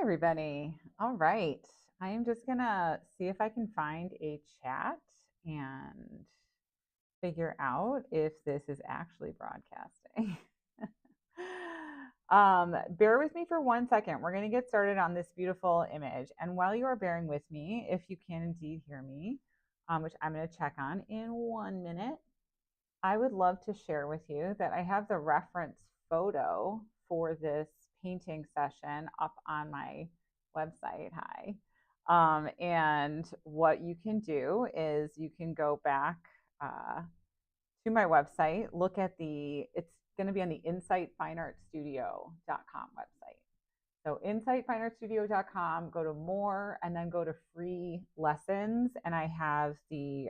everybody. All right. I am just gonna see if I can find a chat and figure out if this is actually broadcasting. Bear with me for 1 second. We're gonna get started on this beautiful image. And while you are bearing with me, if you can indeed hear me, which I'm gonna check on in 1 minute, I would love to share with you that I have the reference photo for this painting session up on my website. Hi. And what you can do is you can go back to my website, look at it's going to be on the insightfineartstudio.com website. So insightfineartstudio.com, go to more, and then go to free lessons. And I have the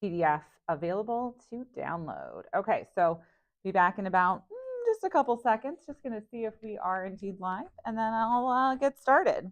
PDF available to download. Okay, so be back in about just a couple seconds. Just going to see if we are indeed live, and then I'll get started.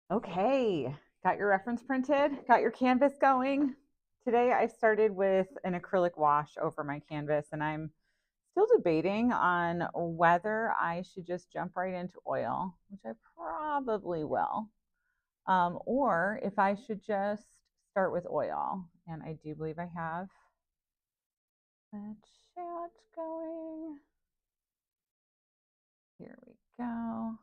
Okay, got your reference printed, got your canvas going. Today I started with an acrylic wash over my canvas, and I'm still debating on whether I should just jump right into oil, which I probably will, or if I should just start with oil. And I do believe I have a chat going. Here we go.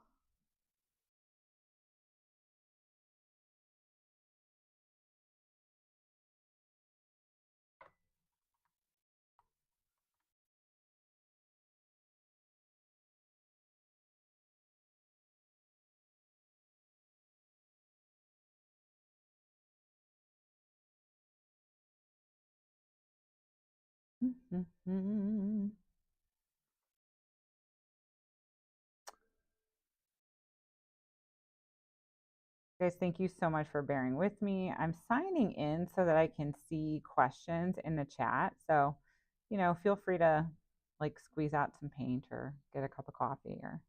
Guys, thank you so much for bearing with me. I'm signing in so that I can see questions in the chat. So, feel free to like squeeze out some paint or get a cup of coffee or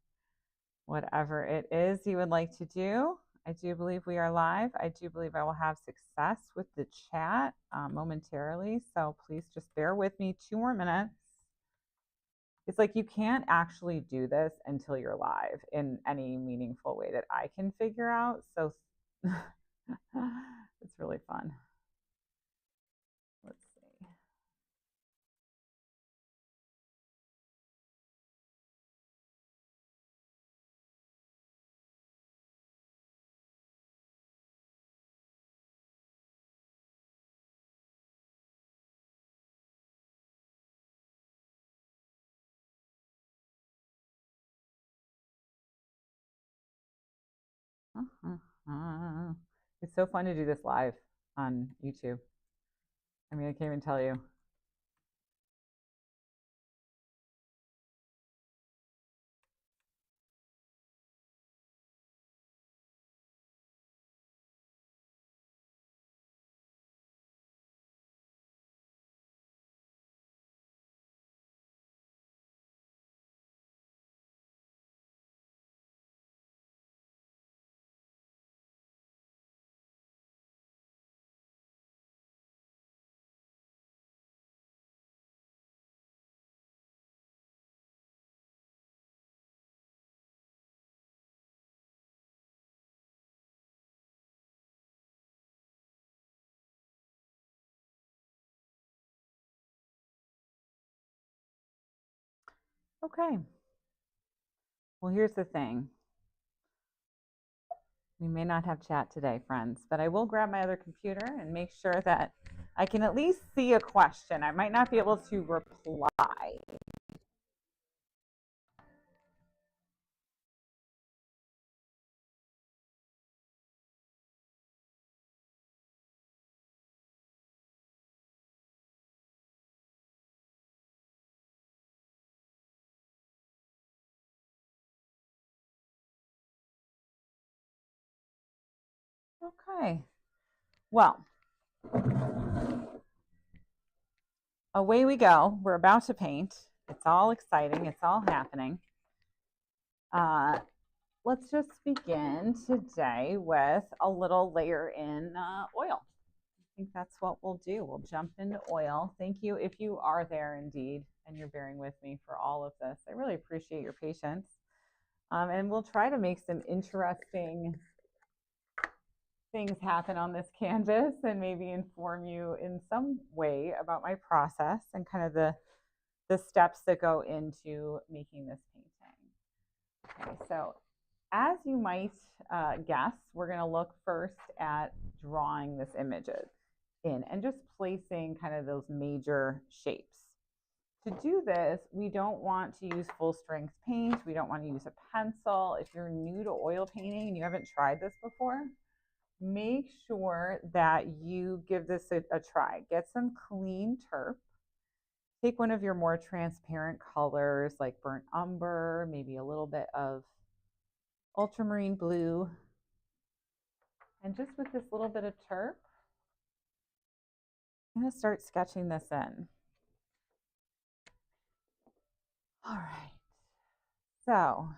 whatever it is you would like to do. I do believe we are live. I do believe I will have success with the chat momentarily. So please just bear with me 2 more minutes. It's like you can't actually do this until you're live in any meaningful way that I can figure out. So it's really fun. Let's see. It's so fun to do this live on YouTube. I mean, I can't even tell you. Okay. Well, here's the thing. We may not have chat today, friends, but I will grab my other computer and make sure that I can at least see a question. I might not be able to reply. Okay. Well, away we go. We're about to paint. It's all exciting. It's all happening. Let's just begin today with a little layer in oil. I think that's what we'll do. We'll jump into oil. Thank you if you are there indeed and you're bearing with me for all of this. I really appreciate your patience. And we'll try to make some interesting things happen on this canvas and maybe inform you in some way about my process and kind of the steps that go into making this painting. Okay, so as you might guess, we're going to look first at drawing this image in and just placing kind of those major shapes. To do this, we don't want to use full strength paint. We don't want to use a pencil. If you're new to oil painting and you haven't tried this before, make sure that you give this a try. Get some clean turp. Take one of your more transparent colors like burnt umber, maybe a little bit of ultramarine blue. And just with this little bit of turp, I'm going to start sketching this in. All right. So,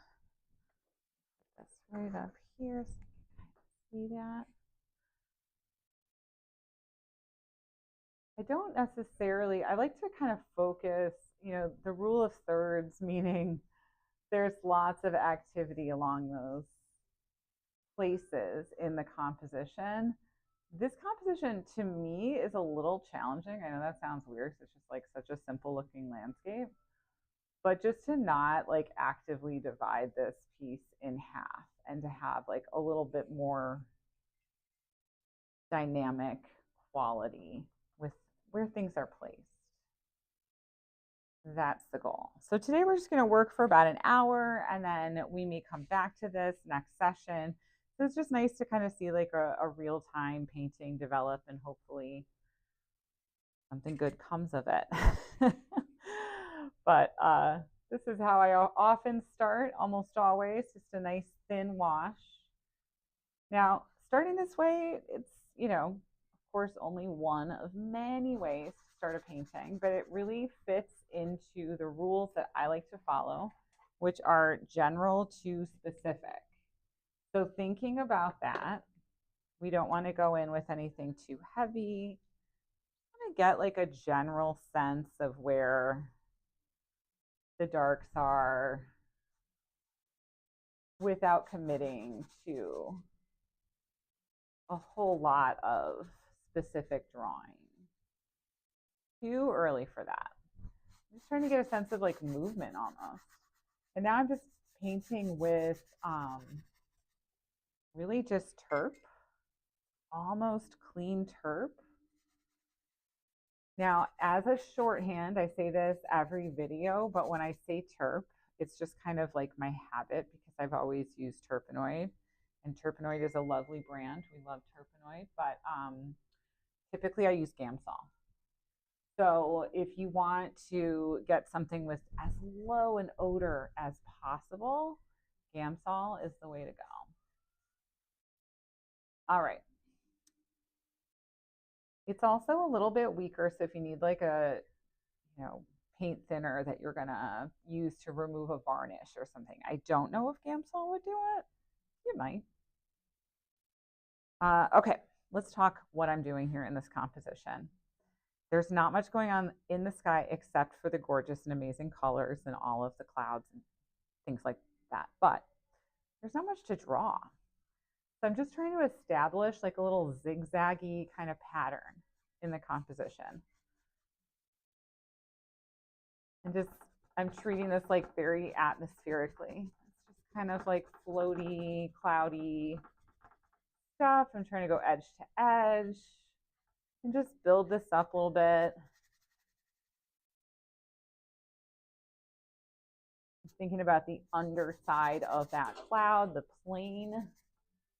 put this right up here so you can see that. I don't necessarily, I like to kind of focus, the rule of thirds, meaning there's lots of activity along those places in the composition. This composition to me is a little challenging. I know that sounds weird. It's just like such a simple looking landscape, but just to not like actively divide this piece in half and to have like a little bit more dynamic quality with where things are placed. That's the goal. So today we're just going to work for about an hour and then we may come back to this next session. So it's just nice to kind of see like a real-time painting develop and hopefully something good comes of it. But this is how I often start, almost always, just a nice thin wash. Now, starting this way, it's, of course, only one of many ways to start a painting, but it really fits into the rules that I like to follow, which are general to specific. So thinking about that, we don't want to go in with anything too heavy. I want to get like a general sense of where the darks are without committing to a whole lot of specific drawing. Too early for that. I'm just trying to get a sense of like movement almost. And now I'm just painting with really just turp, almost clean turp. Now, as a shorthand, I say this every video, but when I say turp, it's just kind of like my habit because I've always used Turpenoid, and Turpenoid is a lovely brand. We love Turpenoid, but typically I use Gamsol. So if you want to get something with as low an odor as possible, Gamsol is the way to go. All right. It's also a little bit weaker, so if you need like a, paint thinner that you're gonna use to remove a varnish or something. I don't know if Gamsol would do it. You might. Okay, let's talk what I'm doing here in this composition. There's not much going on in the sky except for the gorgeous and amazing colors and all of the clouds and things like that. But there's not much to draw. So I'm just trying to establish like a little zigzaggy kind of pattern in the composition. And just, I'm treating this like very atmospherically. It's just kind of like floaty, cloudy stuff. I'm trying to go edge to edge and just build this up a little bit. Thinking about the underside of that cloud, the plane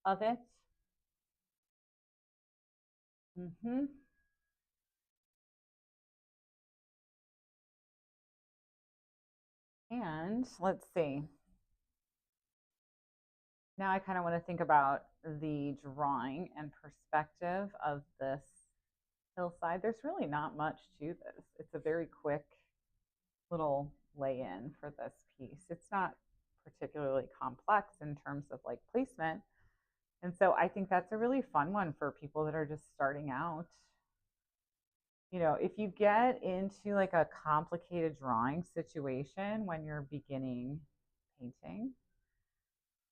of it. And let's see. Now I kind of want to think about the drawing and perspective of this hillside, there's really not much to this. It's a very quick little lay in for this piece. It's not particularly complex in terms of like placement. And so I think that's a really fun one for people that are just starting out. You know, if you get into like a complicated drawing situation when you're beginning painting,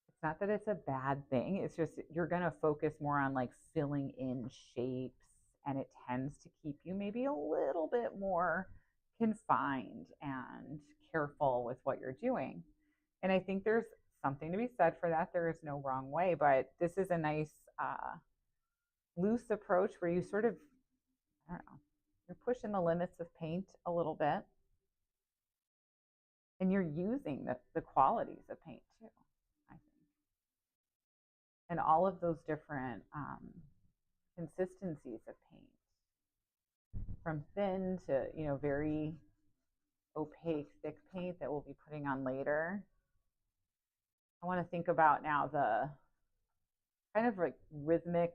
it's not that it's a bad thing. It's just you're going to focus more on like filling in shapes, and it tends to keep you maybe a little bit more confined and careful with what you're doing. And I think there's something to be said for that. There is no wrong way, but this is a nice loose approach where you sort of, I don't know, you're pushing the limits of paint a little bit, and you're using the qualities of paint too, I think. And all of those different consistencies of paint, from thin to, you know, very opaque, thick paint that we'll be putting on later. I want to think about now the kind of like rhythmic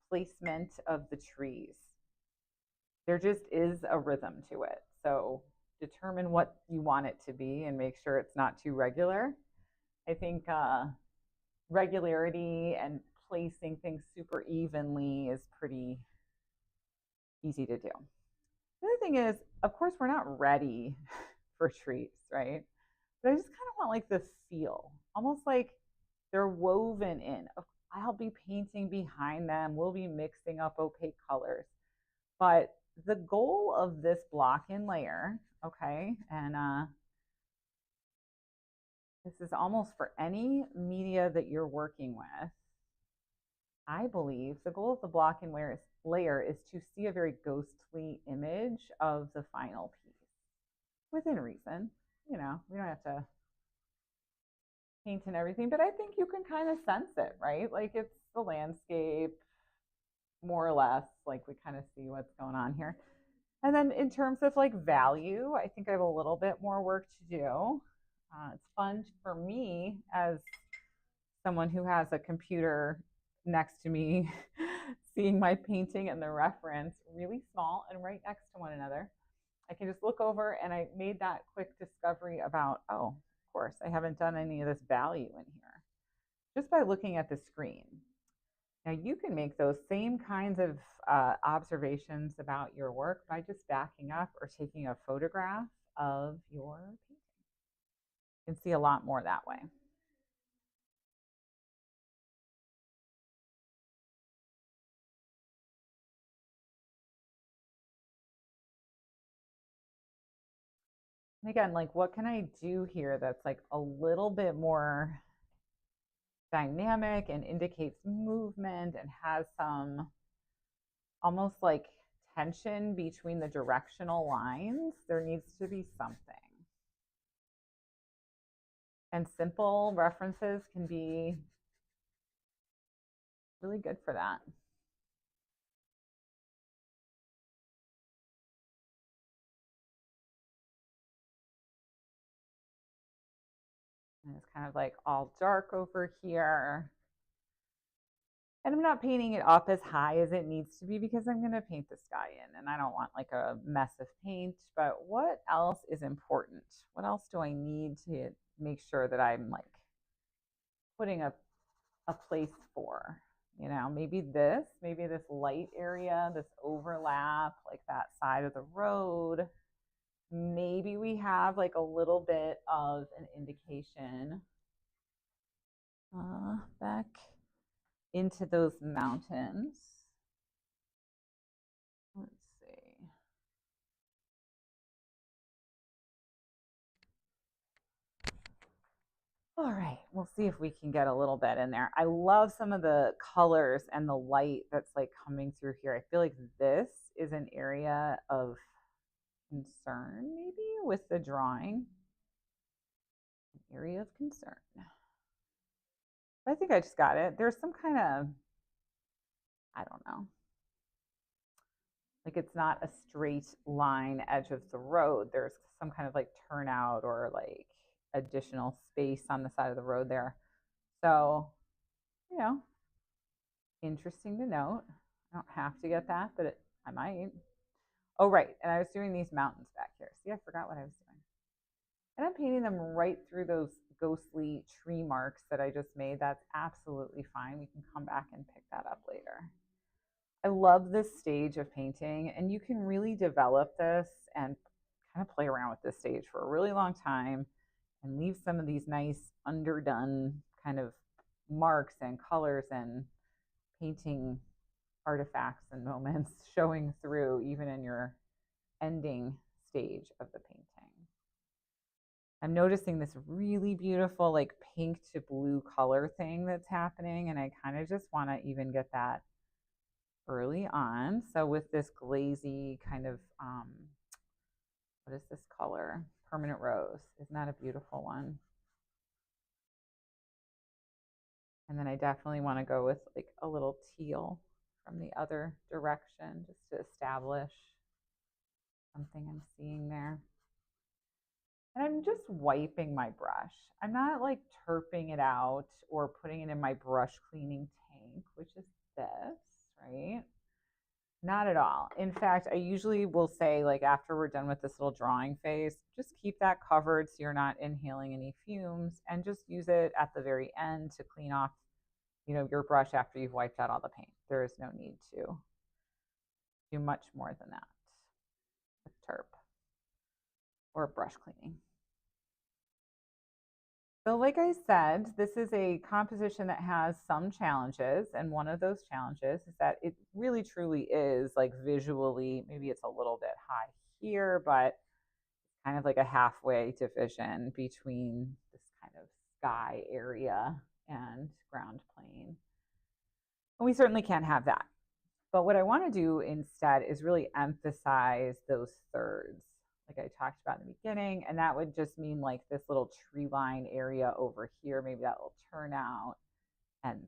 placement of the trees. There just is a rhythm to it. So determine what you want it to be and make sure it's not too regular. I think regularity and placing things super evenly is pretty easy to do. The other thing is, of course, we're not ready for trees, right? But I just kind of want like the feel, almost like they're woven in. I'll be painting behind them. We'll be mixing up opaque colors. But the goal of this block in layer, okay, and this is almost for any media that you're working with, I believe the goal of the block in layer is to see a very ghostly image of the final piece within reason. You know, we don't have to paint and everything, but I think you can kind of sense it, right? Like it's the landscape, more or less, like we kind of see what's going on here. And then in terms of like value, I think I have a little bit more work to do. It's fun for me as someone who has a computer next to me, seeing my painting and the reference really small and right next to one another. I can just look over, and I made that quick discovery about, oh, of course, I haven't done any of this value in here just by looking at the screen. Now, you can make those same kinds of observations about your work by just backing up or taking a photograph of your painting. You can see a lot more that way. And again, like what can I do here that's like a little bit more dynamic and indicates movement and has some almost like tension between the directional lines? There needs to be something. And simple references can be really good for that. And it's kind of like all dark over here. And I'm not painting it up as high as it needs to be because I'm going to paint the sky in and I don't want like a mess of paint. But what else is important? What else do I need to make sure that I'm like putting a place for? You know, maybe this light area, this overlap, like that side of the road. Maybe we have like a little bit of an indication back into those mountains. Let's see. All right, we'll see if we can get a little bit in there. I love some of the colors and the light that's like coming through here. I feel like this is an area of concern maybe with the drawing. An area of concern. I think I just got it. There's some kind of, I don't know. Like it's not a straight line edge of the road. There's some kind of like turnout or like additional space on the side of the road there. So, you know, interesting to note. I don't have to get that, but I might. Oh, right. And I was doing these mountains back here. See, I forgot what I was doing. And I'm painting them right through those ghostly tree marks that I just made. That's absolutely fine. We can come back and pick that up later. I love this stage of painting, and you can really develop this and kind of play around with this stage for a really long time and leave some of these nice underdone kind of marks and colors and painting artifacts and moments showing through even in your ending stage of the painting. I'm noticing this really beautiful like pink to blue color thing that's happening, and I kind of just want to even get that early on. So with this glazy kind of, what is this color? Permanent Rose. Isn't that a beautiful one? And then I definitely want to go with like a little teal from the other direction just to establish something I'm seeing there. And I'm just wiping my brush. I'm not like turping it out or putting it in my brush cleaning tank, which is this, right? Not at all. In fact, I usually will say, like, after we're done with this little drawing phase, just keep that covered so you're not inhaling any fumes, and just use it at the very end to clean off, your brush after you've wiped out all the paint. There is no need to do much more than that with terp or brush cleaning. So like I said, this is a composition that has some challenges, and one of those challenges is that it really truly is like visually, maybe it's a little bit high here, but kind of like a halfway division between this kind of sky area and ground plane. And we certainly can't have that. But what I want to do instead is really emphasize those thirds, like I talked about in the beginning. And that would just mean like this little tree line area over here, maybe that will turn out. And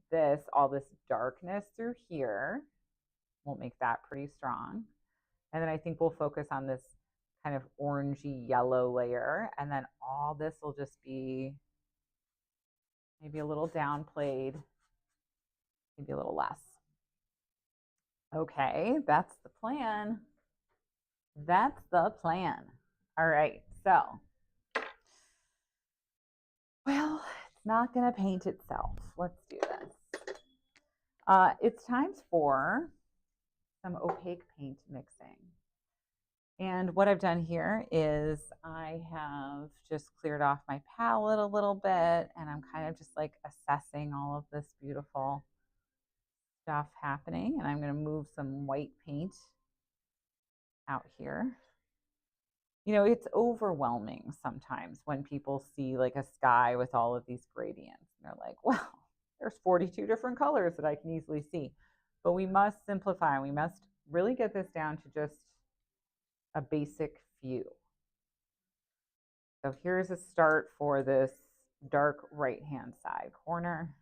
all this darkness through here will make that pretty strong. And then I think we'll focus on this kind of orangey yellow layer. And then all this will just be maybe a little downplayed, maybe a little less. Okay, that's the plan. That's the plan. All right, so, well, it's not going to paint itself. Let's do this. It's time for some opaque paint mixing. And what I've done here is I have just cleared off my palette a little bit, and I'm kind of just like assessing all of this beautiful stuff happening. And I'm going to move some white paint out here. It's overwhelming sometimes when people see like a sky with all of these gradients. And they're like, well, there's 42 different colors that I can easily see. But we must simplify. We must really get this down to just a basic few. So here's a start for this dark right-hand side corner.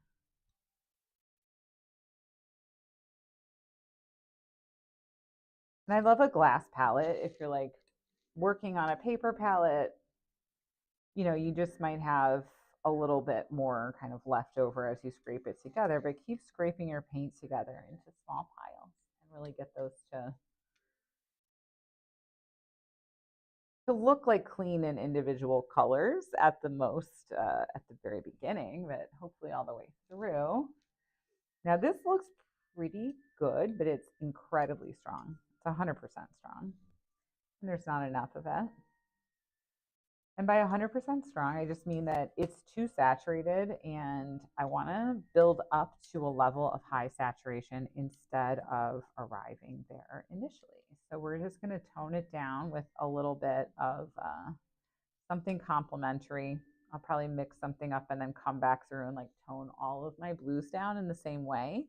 And I love a glass palette. If you're like working on a paper palette, you just might have a little bit more kind of left over as you scrape it together, but keep scraping your paint together into small piles and really get those to look like clean and individual colors at the most at the very beginning, but hopefully all the way through. Now this looks pretty good, but it's incredibly strong. It's 100% strong, and there's not enough of it. And by 100% strong, I just mean that it's too saturated, and I want to build up to a level of high saturation instead of arriving there initially. So we're just going to tone it down with a little bit of something complementary. I'll probably mix something up and then come back through and like tone all of my blues down in the same way.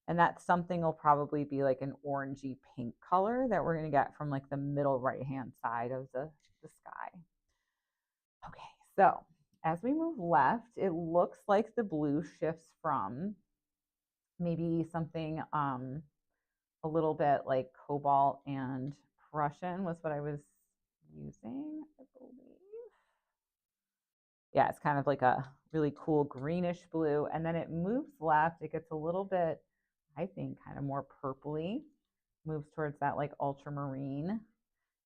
And that something will probably be like an orangey pink color that we're going to get from like the middle right-hand side of the sky. Okay, so as we move left, it looks like the blue shifts from maybe something a little bit like cobalt and Prussian was what I was using, I believe. Yeah, it's kind of like a really cool greenish blue. And then it moves left. It gets a little bit I think, kind of more purpley, moves towards that like ultramarine,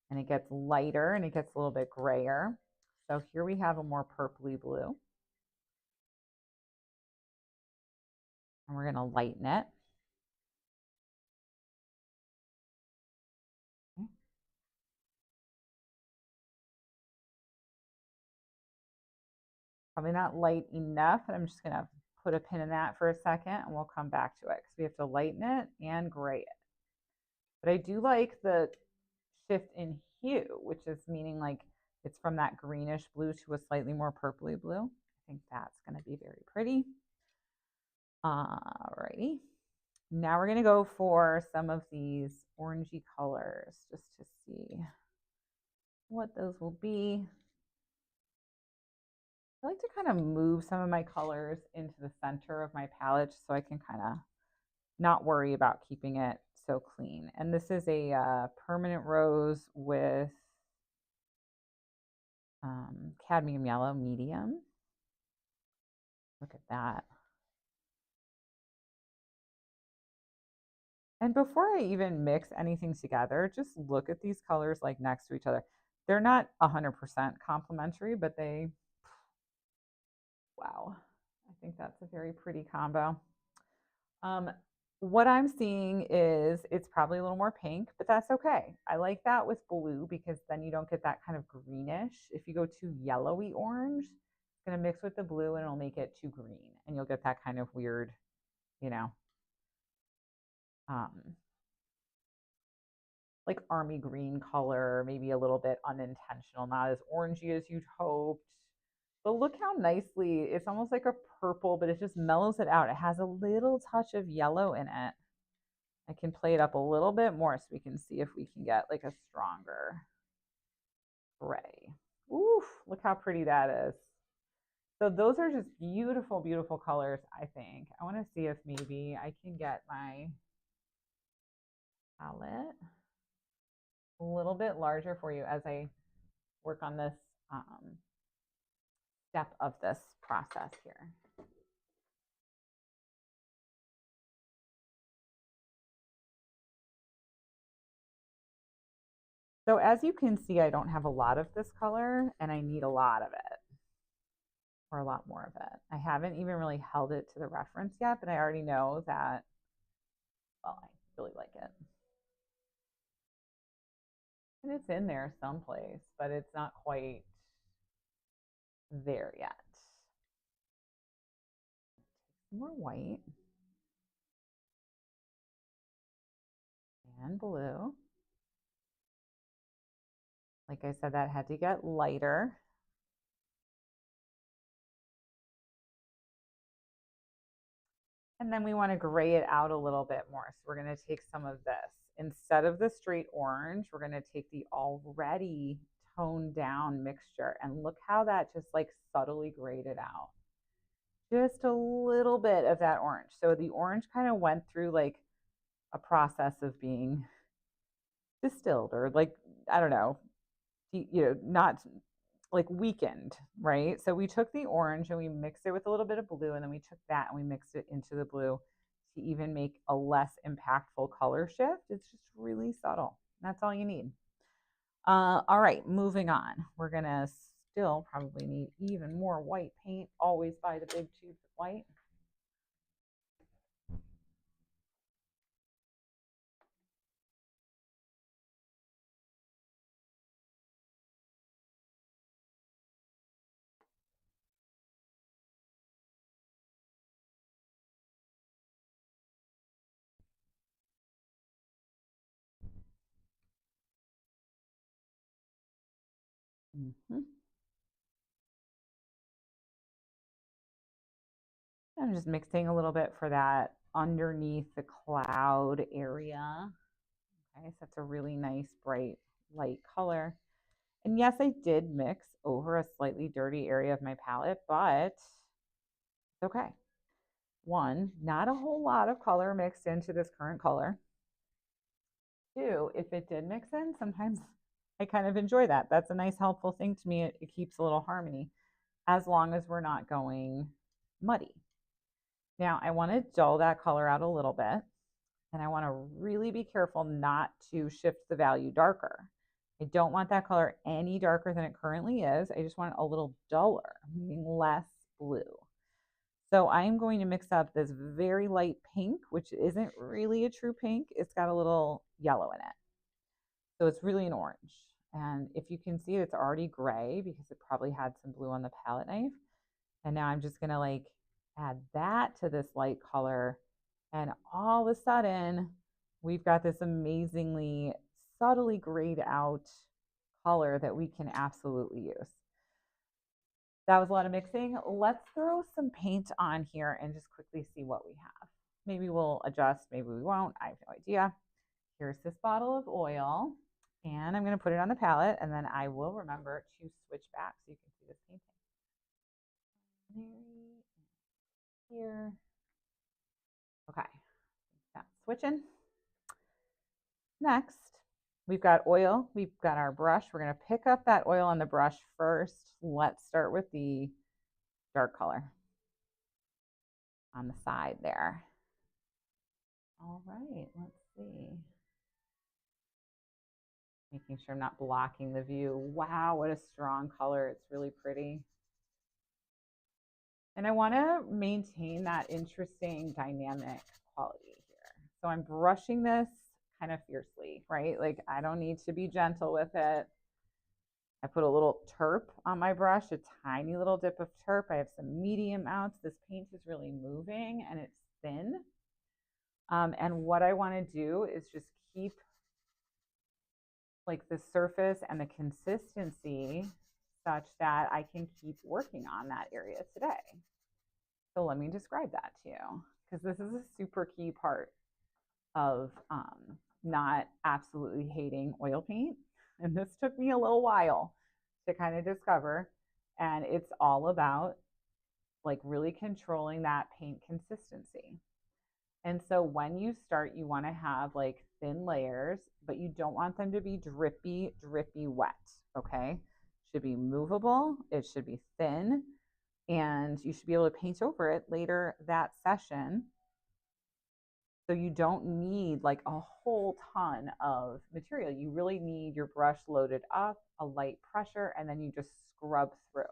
and it gets lighter and it gets a little bit grayer. So here we have a more purpley blue. And we're going to lighten it. Okay. Probably not light enough, and I'm just going to put a pin in that for a second, and we'll come back to it because we have to lighten it and gray it. But I do like the shift in hue, which is meaning like it's from that greenish blue to a slightly more purpley blue. I think that's going to be very pretty. Alrighty. Now we're going to go for some of these orangey colors just to see what those will be. I like to kind of move some of my colors into the center of my palette so I can kind of not worry about keeping it so clean. And this is a permanent rose with cadmium yellow medium. Look at that. And before I even mix anything together, just look at these colors like next to each other. They're not 100% complementary, but they, wow, I think that's a very pretty combo. What I'm seeing is it's probably a little more pink, but that's okay. I like that with blue because then you don't get that kind of greenish. If you go too yellowy orange, it's going to mix with the blue and it'll make it too green. And you'll get that kind of weird, you know, like army green color, maybe a little bit unintentional, not as orangey as you'd hoped. But look how nicely, it's almost like a purple, but it just mellows it out. It has a little touch of yellow in it. I can play it up a little bit more so we can see if we can get like a stronger gray. Oof, look how pretty that is. So those are just beautiful, beautiful colors, I think. I want to see if maybe I can get my palette a little bit larger for you as I work on this step of this process here. So as you can see, I don't have a lot of this color and I need a lot of it, or a lot more of it. I haven't even really held it to the reference yet, but I already know that, well, I really like it. And it's in there someplace, but it's not quite there yet. More white and blue. Like I said, that had to get lighter. And then we want to gray it out a little bit more. So we're going to take some of this. Instead of the straight orange, we're going to take the already toned down mixture. And look how that just like subtly grayed it out. Just a little bit of that orange. So the orange kind of went through like a process of being distilled, or like, I don't know, not like weakened, right? So we took the orange and we mixed it with a little bit of blue, and then we took that and we mixed it into the blue to even make a less impactful color shift. It's just really subtle. That's all you need. All right, moving on. We're gonna still probably need even more white paint. Always buy the big tubes of white. Mm-hmm. I'm just mixing a little bit for that underneath the cloud area. Okay, so that's a really nice, bright, light color. And yes, I did mix over a slightly dirty area of my palette, but it's okay. One, not a whole lot of color mixed into this current color. Two, if it did mix in, sometimes I kind of enjoy that. That's a nice, helpful thing to me. It keeps a little harmony as long as we're not going muddy. Now, I want to dull that color out a little bit. And I want to really be careful not to shift the value darker. I don't want that color any darker than it currently is. I just want it a little duller, meaning less blue. So I'm going to mix up this very light pink, which isn't really a true pink. It's got a little yellow in it. So it's really an orange. And if you can see, it's already gray because it probably had some blue on the palette knife. And now I'm just gonna like add that to this light color. And all of a sudden, we've got this amazingly subtly grayed out color that we can absolutely use. That was a lot of mixing. Let's throw some paint on here and just quickly see what we have. Maybe we'll adjust, maybe we won't. I have no idea. Here's this bottle of oil, and I'm going to put it on the palette, and then I will remember to switch back so you can see this painting. Here. Okay, that's switching. Next, we've got oil. We've got our brush. We're going to pick up that oil on the brush first. Let's start with the dark color on the side there. All right, let's see. Making sure I'm not blocking the view. Wow, what a strong color. It's really pretty. And I want to maintain that interesting dynamic quality here. So I'm brushing this kind of fiercely, right? Like I don't need to be gentle with it. I put a little terp on my brush, a tiny little dip of terp. I have some medium amounts. This paint is really moving and it's thin. And what I want to do is just keep like the surface and the consistency such that I can keep working on that area today. So let me describe that to you, because this is a super key part of not absolutely hating oil paint. And this took me a little while to kind of discover. And it's all about like really controlling that paint consistency. And so when you start, you want to have like thin layers, but you don't want them to be drippy, drippy wet. Okay. It should be movable. It should be thin. And you should be able to paint over it later that session. So you don't need like a whole ton of material. You really need your brush loaded up, a light pressure, and then you just scrub through.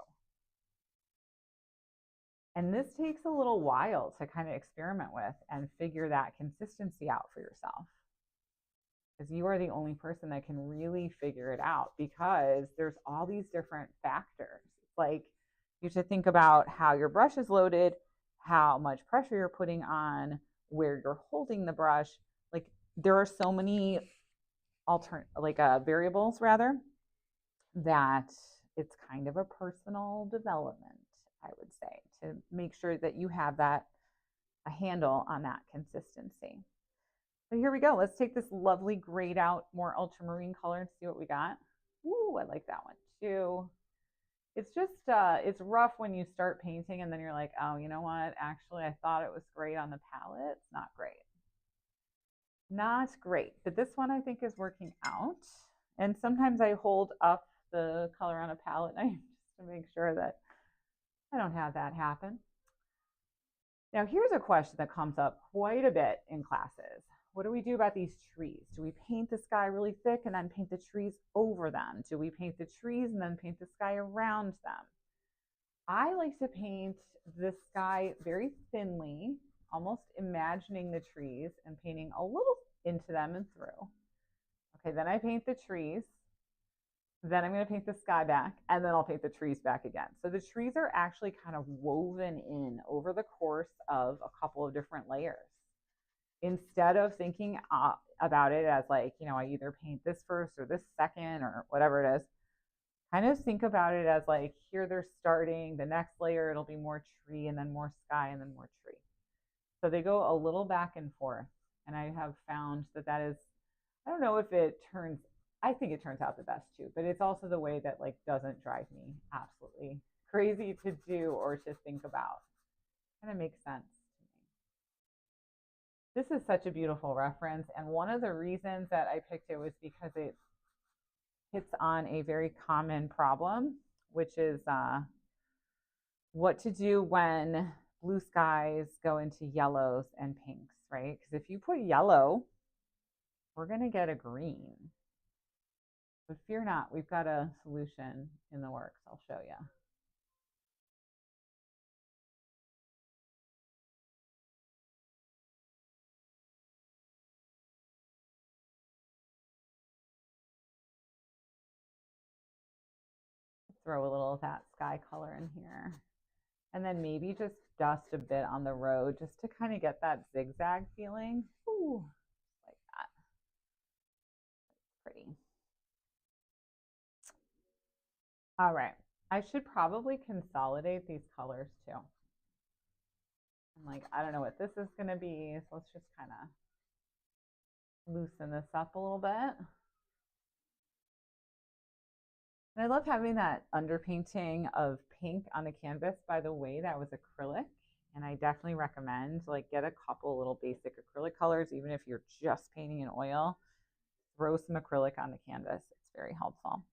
And this takes a little while to kind of experiment with and figure that consistency out for yourself, because you are the only person that can really figure it out, because there's all these different factors. Like you should think about how your brush is loaded, how much pressure you're putting on, where you're holding the brush. Like there are so many variables rather, that it's kind of a personal development, I would say, to make sure that you have a handle on that consistency. So here we go. Let's take this lovely grayed out, more ultramarine color and see what we got. Ooh, I like that one too. It's just, it's rough when you start painting and then you're like, oh, you know what? Actually, I thought it was great on the palette. It's not great. Not great. But this one I think is working out. And sometimes I hold up the color on a palette knife just to make sure that I don't have that happen. Now, here's a question that comes up quite a bit in classes. What do we do about these trees? Do we paint the sky really thick and then paint the trees over them? Do we paint the trees and then paint the sky around them? I like to paint the sky very thinly, almost imagining the trees and painting a little into them and through. Okay, then I paint the trees. Then I'm going to paint the sky back, and then I'll paint the trees back again. So the trees are actually kind of woven in over the course of a couple of different layers. Instead of thinking about it as like, you know, I either paint this first or this second or whatever it is, kind of think about it as like, here they're starting, the next layer, it'll be more tree and then more sky and then more tree. So they go a little back and forth. And I have found that is, I don't know if it turns, I think it turns out the best too, but it's also the way that like doesn't drive me absolutely crazy to do or to think about. Kind of makes sense. This is such a beautiful reference, and one of the reasons that I picked it was because it hits on a very common problem, which is what to do when blue skies go into yellows and pinks, right? Because if you put yellow, we're going to get a green. But fear not, we've got a solution in the works. I'll show you. Throw a little of that sky color in here. And then maybe just dust a bit on the road just to kind of get that zigzag feeling. Ooh, like that. Pretty. All right. I should probably consolidate these colors too. I'm like, I don't know what this is going to be. So let's just kind of loosen this up a little bit. And I love having that underpainting of pink on the canvas. By the way, that was acrylic. And I definitely recommend like get a couple little basic acrylic colors, even if you're just painting in oil, throw some acrylic on the canvas. It's very helpful.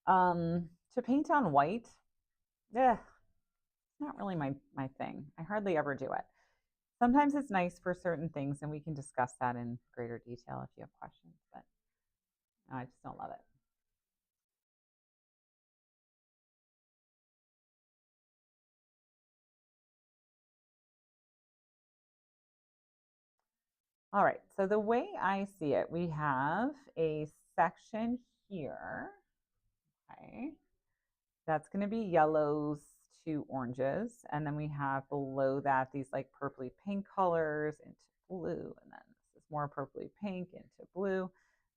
To paint on white, it's not really my thing. I hardly ever do it. Sometimes it's nice for certain things, and we can discuss that in greater detail if you have questions, but no, I just don't love it. All right, so the way I see it, we have a section here, okay, that's going to be yellows to oranges, and then we have below that these like purpley pink colors into blue, and then this is more purpley pink into blue.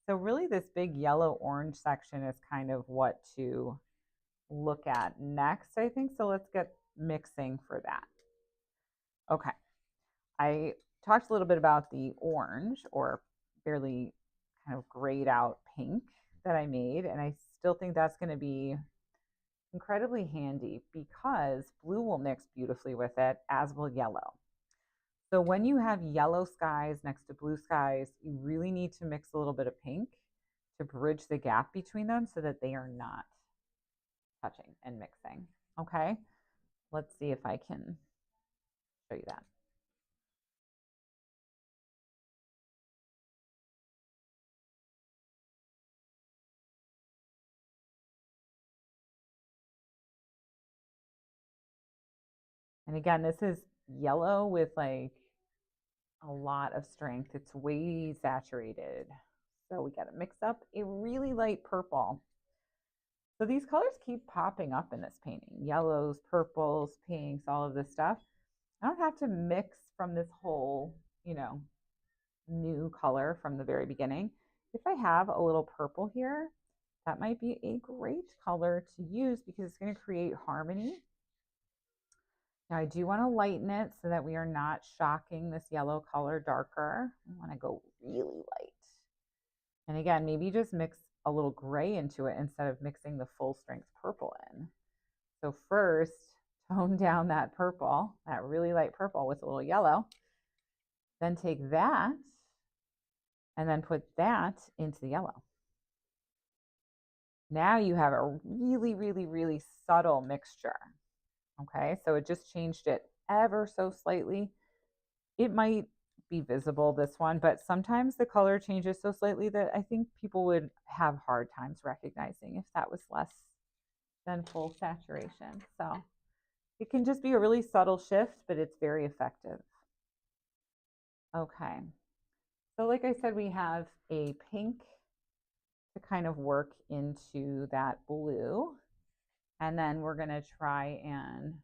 So really this big yellow orange section is kind of what to look at next, I think. So let's get mixing for that. Okay, I talked a little bit about the orange or fairly kind of grayed out pink that I made, and I still think that's going to be incredibly handy because blue will mix beautifully with it, as will yellow. So when you have yellow skies next to blue skies, you really need to mix a little bit of pink to bridge the gap between them so that they are not touching and mixing. Okay, let's see if I can show you that. And again, this is yellow with like a lot of strength. It's way saturated. So we got to mix up a really light purple. So these colors keep popping up in this painting. Yellows, purples, pinks, all of this stuff. I don't have to mix from this whole, new color from the very beginning. If I have a little purple here, that might be a great color to use because it's going to create harmony. Now I do want to lighten it so that we are not shocking this yellow color darker. I want to go really light. And again, maybe just mix a little gray into it instead of mixing the full strength purple in. So first, tone down that purple, that really light purple with a little yellow. Then take that and then put that into the yellow. Now you have a really, really, really subtle mixture. Okay, so it just changed it ever so slightly. It might be visible, this one, but sometimes the color changes so slightly that I think people would have hard times recognizing if that was less than full saturation. So it can just be a really subtle shift, but it's very effective. Okay, so like I said, we have a pink to kind of work into that blue. And then we're going to try and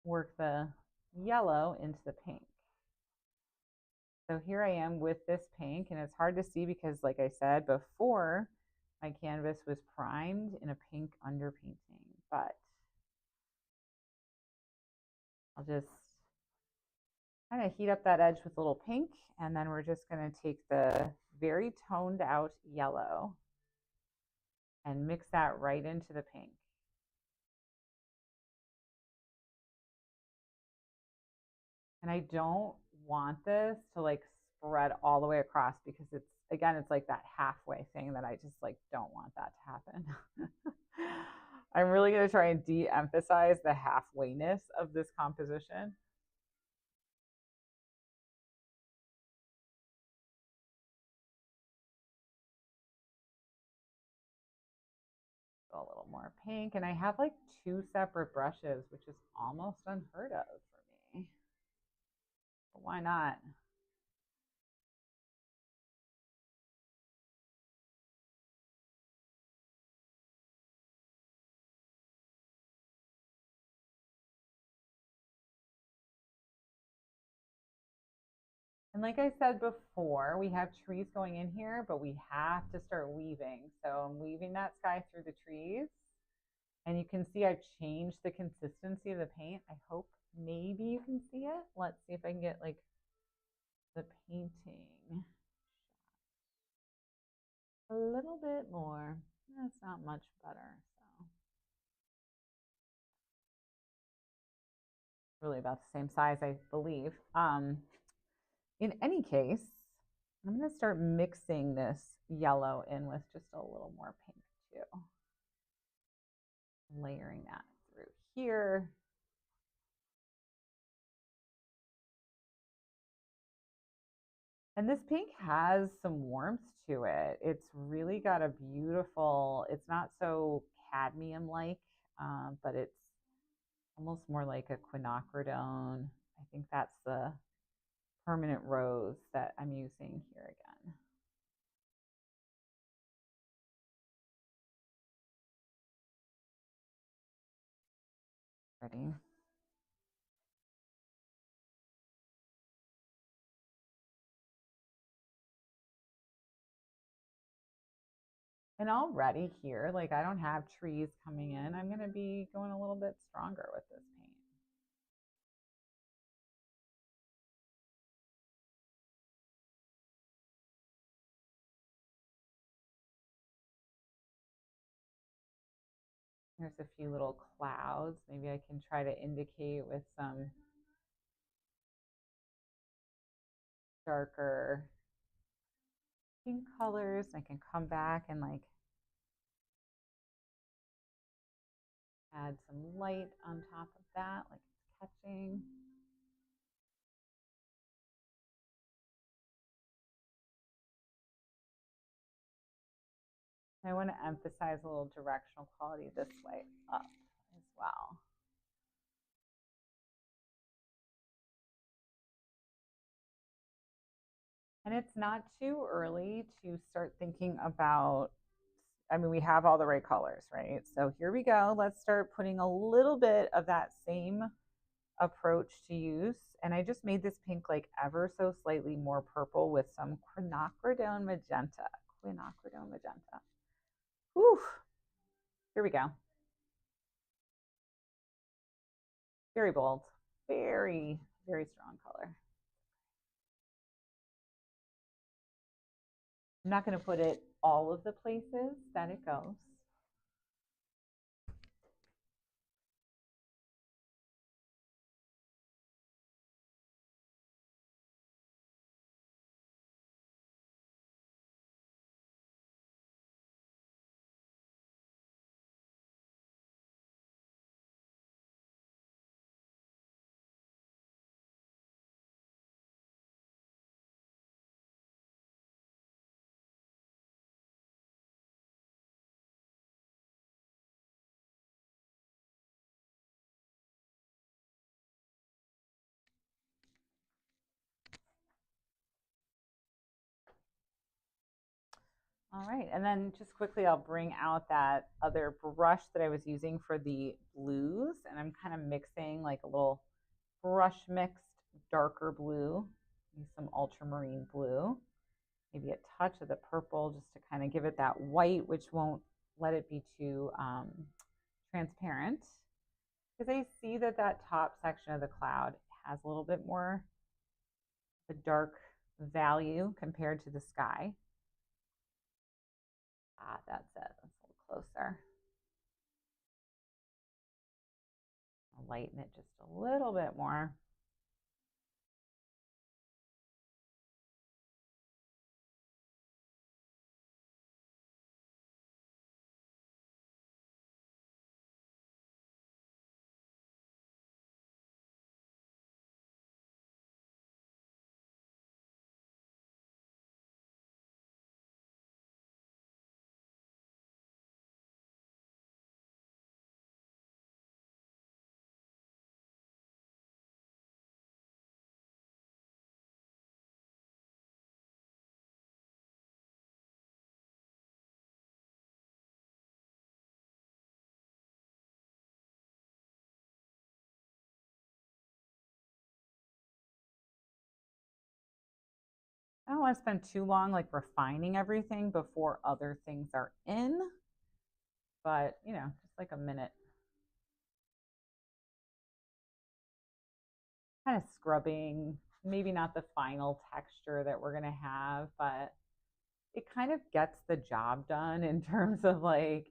work the yellow into the pink. So here I am with this pink, and it's hard to see because, like I said before, my canvas was primed in a pink underpainting, but I'll just kind of heat up that edge with a little pink, and then we're just going to take the very toned out yellow and mix that right into the pink. And I don't want this to like spread all the way across because it's, again, it's like that halfway thing that I just like don't want that to happen. I'm really going to try and de-emphasize the halfwayness of this composition. go a little more pink. And I have like two separate brushes, which is almost unheard of for me. But why not? And like I said before, we have trees going in here, but we have to start weaving. So I'm weaving that sky through the trees. And you can see I've changed the consistency of the paint. I hope maybe you can see it. Let's see if I can get like the painting a little bit more. That's not much better. So really about the same size, I believe. In any case, I'm going to start mixing this yellow in with just a little more pink too. Layering that through here. And this pink has some warmth to it. It's really got a beautiful, it's not so cadmium-like, but it's almost more like a quinacridone. I think that's the permanent rose that I'm using here again. Ready? And already here, like I don't have trees coming in. I'm going to be going a little bit stronger with this paint. There's a few little clouds. Maybe I can try to indicate with some darker pink colors. I can come back and like add some light on top of that, like it's catching. I want to emphasize a little directional quality this way up as well. And it's not too early to start thinking about, I mean, we have all the right colors, right? So here we go. Let's start putting a little bit of that same approach to use. And I just made this pink like ever so slightly more purple with some quinacridone magenta. Quinacridone magenta. Whew. Here we go. Very bold. Very, very strong color. I'm not going to put it all of the places that it goes. All right, and then just quickly, I'll bring out that other brush that I was using for the blues, and I'm kind of mixing like a little brush mixed darker blue, use some ultramarine blue, maybe a touch of the purple just to kind of give it that white, which won't let it be too transparent. Because I see that that top section of the cloud has a little bit more the dark value compared to the sky. Ah, that's it. That's a little closer. I'll lighten it just a little bit more. I don't want to spend too long like refining everything before other things are in, but just like a minute. Kind of scrubbing, maybe not the final texture that we're going to have, but it kind of gets the job done in terms of like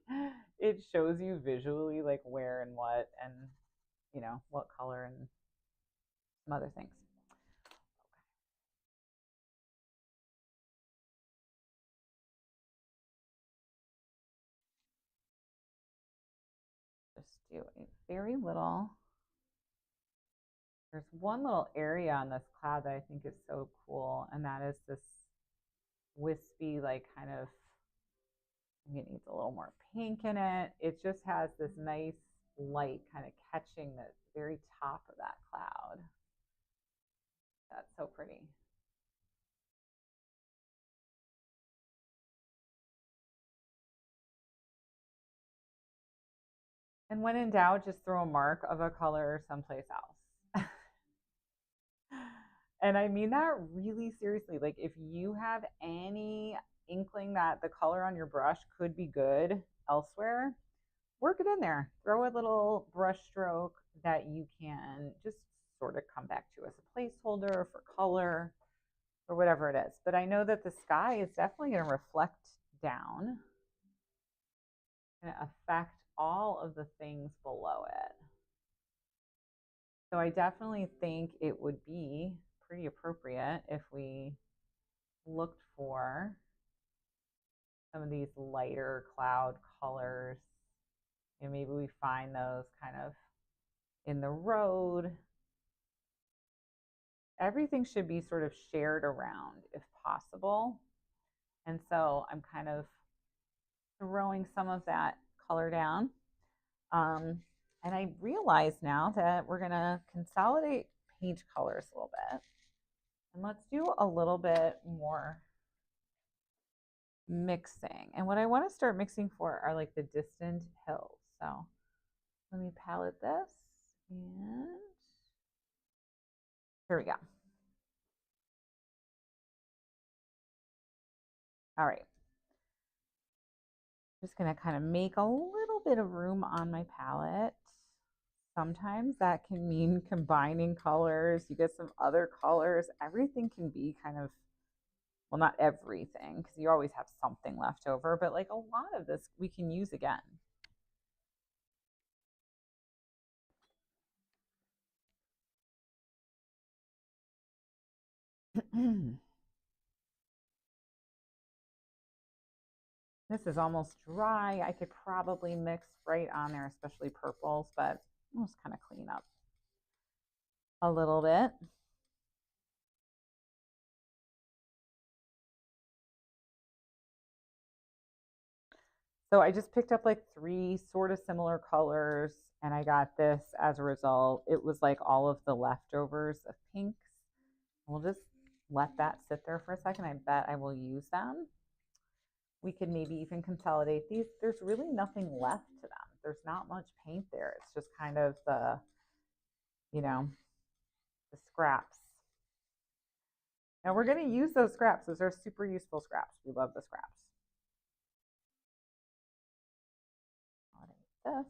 it shows you visually like where and what and what color and some other things. Just do a very little. There's one little area on this cloud that I think is so cool, and that is this wispy, like kind of, I think it needs a little more pink in it. It just has this nice light kind of catching the very top of that cloud. That's so pretty. And when in doubt, just throw a mark of a color someplace else. And I mean that really seriously. Like, if you have any inkling that the color on your brush could be good elsewhere, work it in there. Throw a little brush stroke that you can just sort of come back to as a placeholder for color or whatever it is. But I know that the sky is definitely going to reflect down and affect all of the things below it. So I definitely think it would be pretty appropriate if we looked for some of these lighter cloud colors. And maybe we find those kind of in the road. Everything should be sort of shared around if possible. And so I'm kind of throwing some of that color down. And I realize now that we're going to consolidate paint colors a little bit. And let's do a little bit more mixing. And what I want to start mixing for are like the distant hills. So let me palette this, and here we go. All right. Just going to kind of make a little bit of room on my palette. Sometimes that can mean combining colors. You get some other colors. Everything can be kind of, well, not everything, because you always have something left over, but like a lot of this we can use again. This is almost dry. I could probably mix right on there, especially purples, but I'll just kind of clean up a little bit. So I just picked up like 3 sort of similar colors, and I got this as a result. It was like all of the leftovers of pinks. We'll just let that sit there for a second. I bet I will use them. We could maybe even consolidate these. There's really nothing left to them. There's not much paint there. It's just kind of the, the scraps. Now we're going to use those scraps. Those are super useful scraps. We love the scraps. This.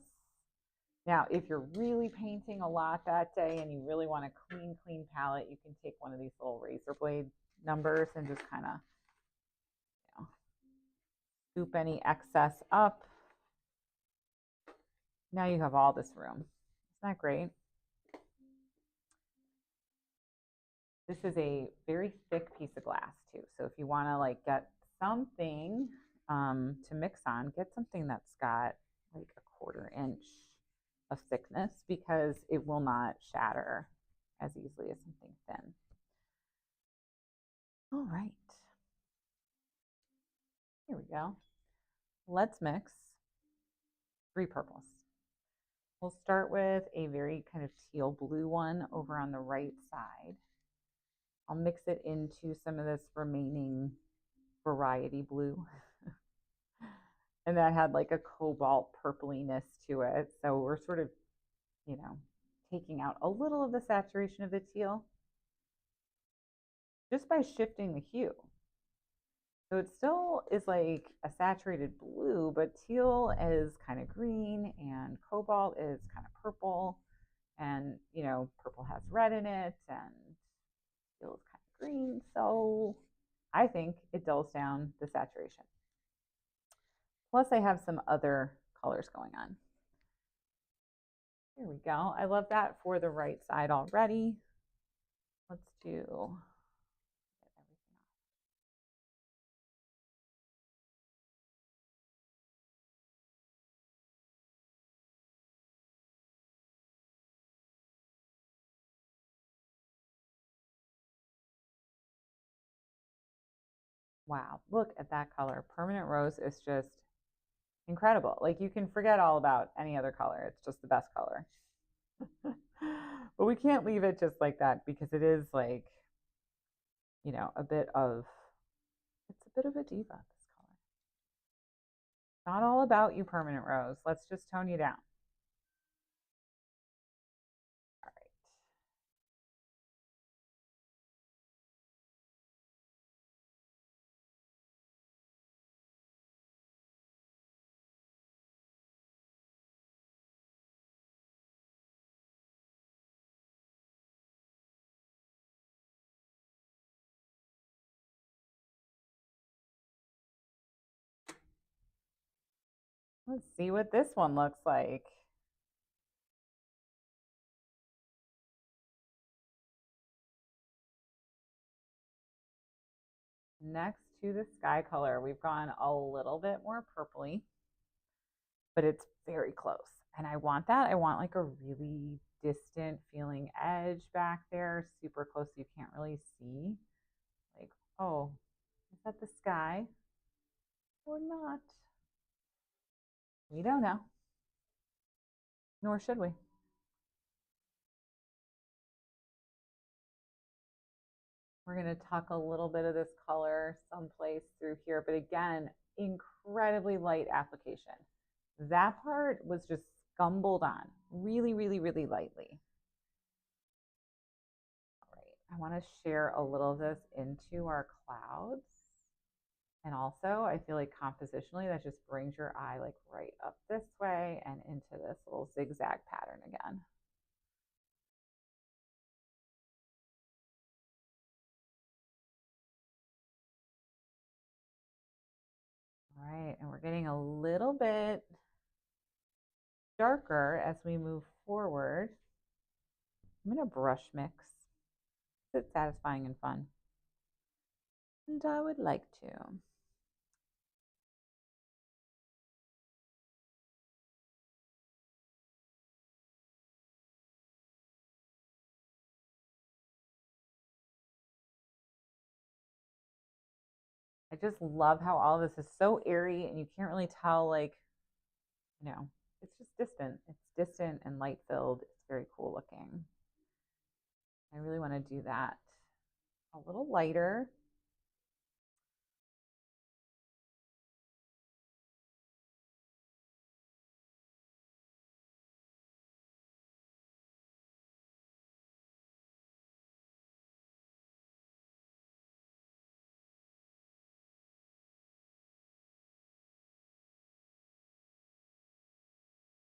Now, if you're really painting a lot that day and you really want a clean palette, you can take one of these little razor blade numbers and just kind of, scoop any excess up. Now you have all this room. Isn't that great? This is a very thick piece of glass too. So if you want to like get something to mix on, get something that's got like a 1/4 inch of thickness, because it will not shatter as easily as something thin. All right. Here we go. Let's mix 3 purples. We'll start with a very kind of teal blue one over on the right side. I'll mix it into some of this remaining variety blue. And that had like a cobalt purpliness to it. So we're sort of, taking out a little of the saturation of the teal. just by shifting the hue. So it still is like a saturated blue, but teal is kind of green and cobalt is kind of purple. And, purple has red in it and teal is kind of green. So I think it dulls down the saturation. Plus, I have some other colors going on. Here we go. I love that for the right side already. Let's do wow, look at that color. Permanent Rose is just incredible. Like you can forget all about any other color. It's just the best color. But we can't leave it just like that because it is like, a bit of, it's a bit of a diva, this color. Not all about you, Permanent Rose. Let's just tone you down. All right. Let's see what this one looks like. Next to the sky color, we've gone a little bit more purpley, but it's very close. And I want that. I want like a really distant feeling edge back there, super close so you can't really see. Like, oh, is that the sky or not? We don't know, nor should we. We're going to tuck a little bit of this color someplace through here, but again, incredibly light application. That part was just scumbled on really, really, really lightly. All right, I want to share a little of this into our clouds. And also, I feel like compositionally, that just brings your eye like right up this way and into this little zigzag pattern again. All right, and we're getting a little bit darker as we move forward. I'm going to brush mix. It's satisfying and fun. And I would like to. I just love how all this is so airy and you can't really tell, like, it's just distant. It's distant and light filled. It's very cool looking. I really want to do that a little lighter.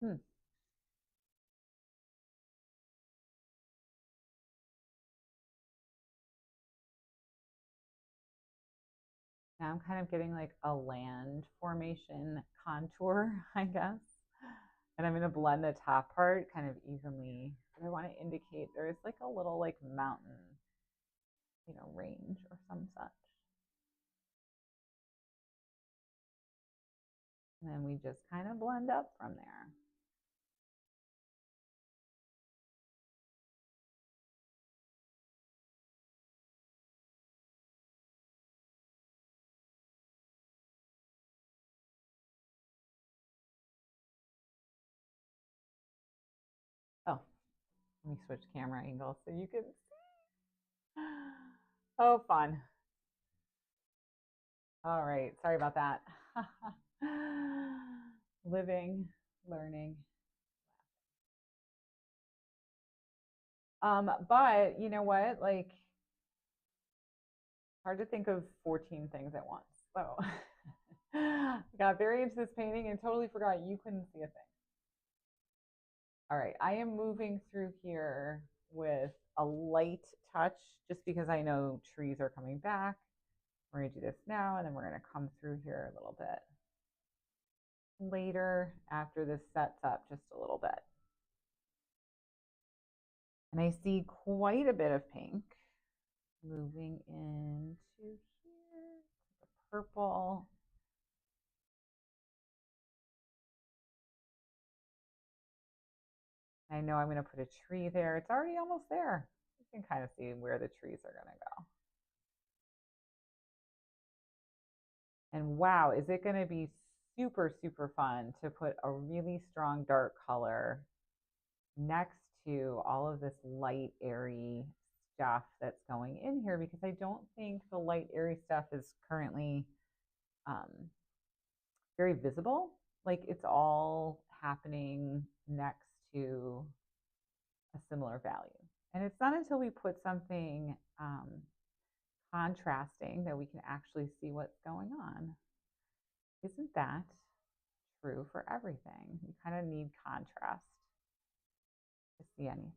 Hmm. Now I'm kind of getting like a land formation contour, I guess. And I'm going to blend the top part kind of evenly. But I want to indicate there is like a little like mountain, range or some such. And then we just kind of blend up from there. Oh, let me switch camera angles so you can see. Oh, fun. All right. Sorry about that. Living, learning. But you know what? Like, Hard to think of 14 things at once. So I got very into this painting and totally forgot you couldn't see a thing. All right, I am moving through here with a light touch just because I know trees are coming back. We're gonna do this now, and then we're gonna come through here a little bit later after this sets up just a little bit. And I see quite a bit of pink moving into here, the purple. I know I'm going to put a tree there. It's already almost there. You can kind of see where the trees are going to go. And wow, is it going to be super, super fun to put a really strong dark color next to all of this light, airy stuff that's going in here, because I don't think the light, airy stuff is currently very visible. Like it's all happening next to a similar value. And it's not until we put something contrasting that we can actually see what's going on. Isn't that true for everything? You kind of need contrast to see anything.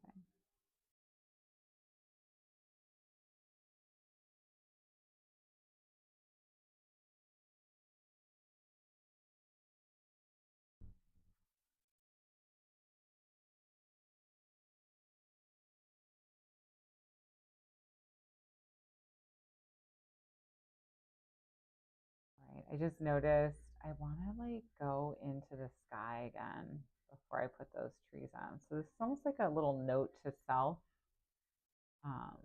Right. I just noticed I want to like go into the sky again before I put those trees on. So this is almost like a little note to self. Um,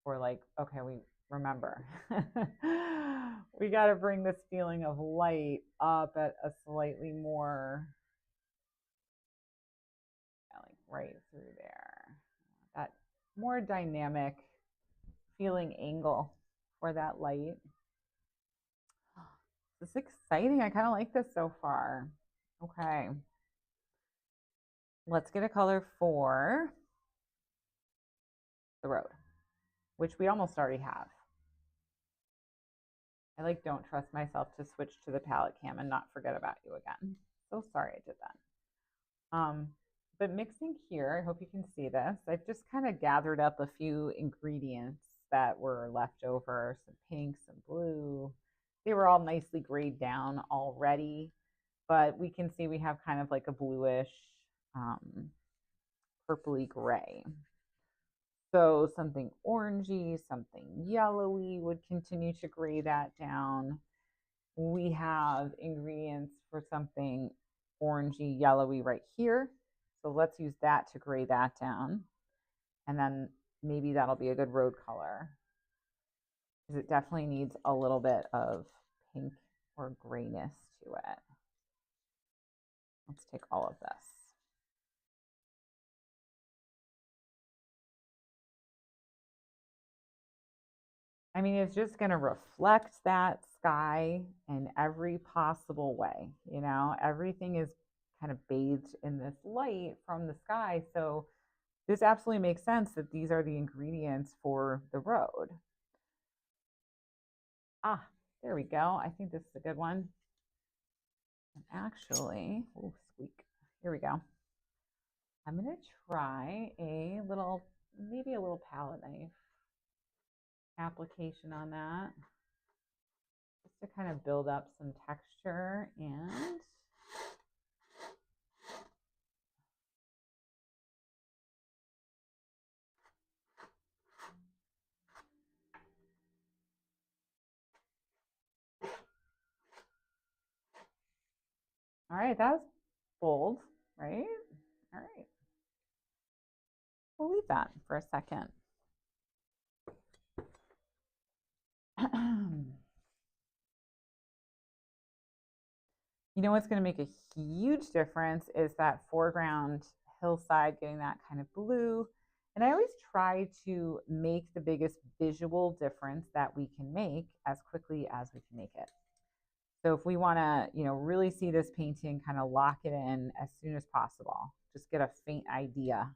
or like, okay, we remember we got to bring this feeling of light up at a slightly more, yeah, like right through there. That more dynamic feeling angle for that light. This is exciting. I kind of like this so far. Okay. Let's get a color for the road, which we almost already have. I like don't trust myself to switch to the palette cam and not forget about you again. So sorry I did that. But mixing here, I hope you can see this. I've just kind of gathered up a few ingredients that were left over, some pink, some blue. They were all nicely grayed down already, but we can see we have kind of like a bluish, purpley gray. So something orangey, something yellowy would continue to gray that down. We have ingredients for something orangey, yellowy right here. So let's use that to gray that down. And then maybe that'll be a good road color, because it definitely needs a little bit of pink or grayness to it. Let's take all of this. I mean, it's just going to reflect that sky in every possible way. You know, everything is kind of bathed in this light from the sky. So this absolutely makes sense that these are the ingredients for the road. Ah, there we go. I think this is a good one. And actually, oh, squeak. Here we go. I'm going to try a little, maybe a little palette knife application on that, just to kind of build up some texture. And all right, that was bold, right? All right. We'll leave that for a second. You know what's going to make a huge difference is that foreground hillside, getting that kind of blue. And I always try to make the biggest visual difference that we can make as quickly as we can make it. So if we want to, you know, really see this painting, kind of lock it in as soon as possible, just get a faint idea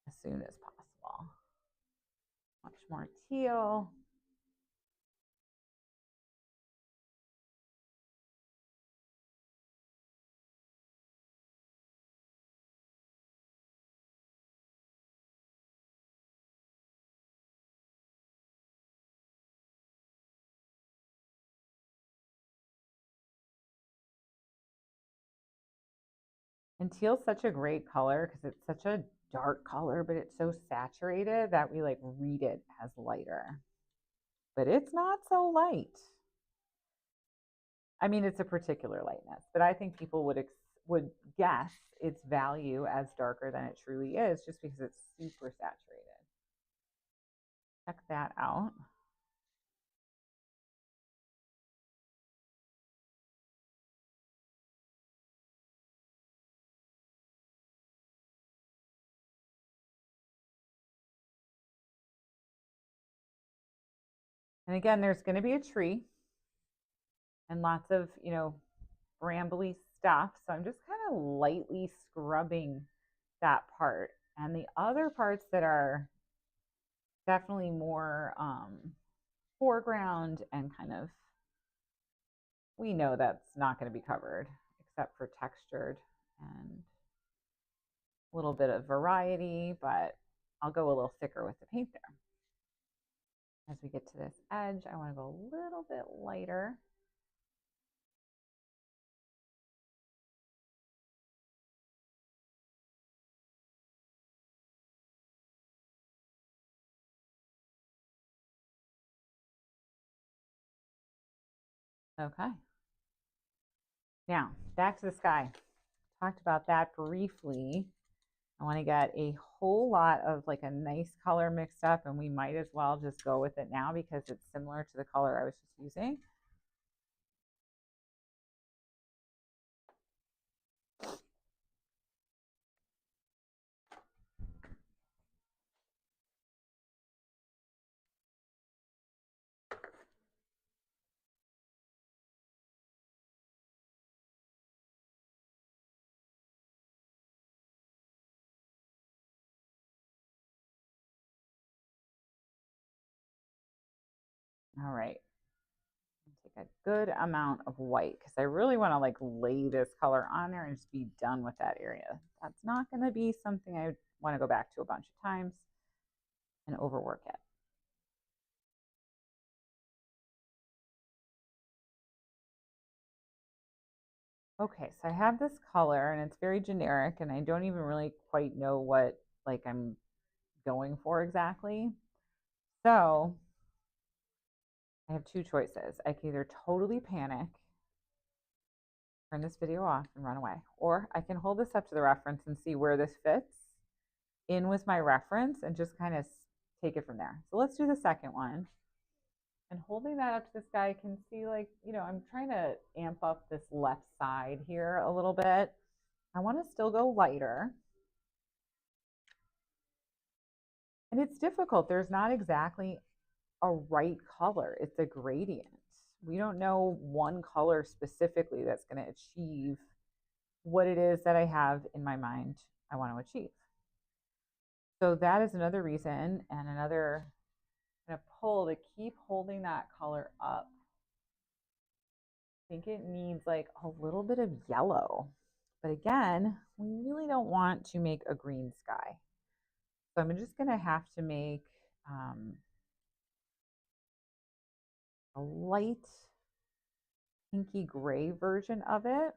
as soon as possible. Much more teal. And teal's such a great color because it's such a dark color, but it's so saturated that we like read it as lighter. But it's not so light. I mean, it's a particular lightness, but I think people would guess its value as darker than it truly is just because it's super saturated. Check that out. And again, there's going to be a tree and lots of, brambly stuff. So I'm just kind of lightly scrubbing that part. And the other parts that are definitely more foreground and kind of, we know that's not going to be covered except for textured and a little bit of variety, but I'll go a little thicker with the paint there. As we get to this edge, I want to go a little bit lighter. Okay. Now, back to the sky. Talked about that briefly. I want to get a whole lot of like a nice color mixed up, and we might as well just go with it now because it's similar to the color I was just using. All right. Take a good amount of white because I really want to like lay this color on there and just be done with that area. That's not going to be something I want to go back to a bunch of times and overwork it. Okay, so I have this color and it's very generic and I don't even really quite know what like I'm going for exactly. So I have two choices. I can either totally panic, turn this video off and run away, or I can hold this up to the reference and see where this fits in with my reference and just kind of take it from there. So let's do the second one. And holding that up to this guy, I can see like, I'm trying to amp up this left side here a little bit. I want to still go lighter. And it's difficult. There's not exactly a right color. It's a gradient. We don't know one color specifically that's going to achieve what it is that I have in my mind I want to achieve. So that is another reason and another kind of pull to keep holding that color up. I think it needs like a little bit of yellow. But again, we really don't want to make a green sky. So I'm just going to have to make a light pinky gray version of it.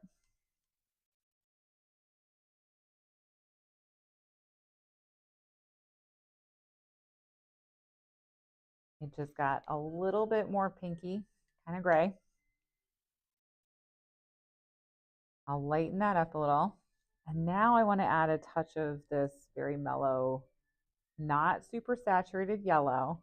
It just got a little bit more pinky, kind of gray. I'll lighten that up a little. And now I want to add a touch of this very mellow, not super saturated yellow.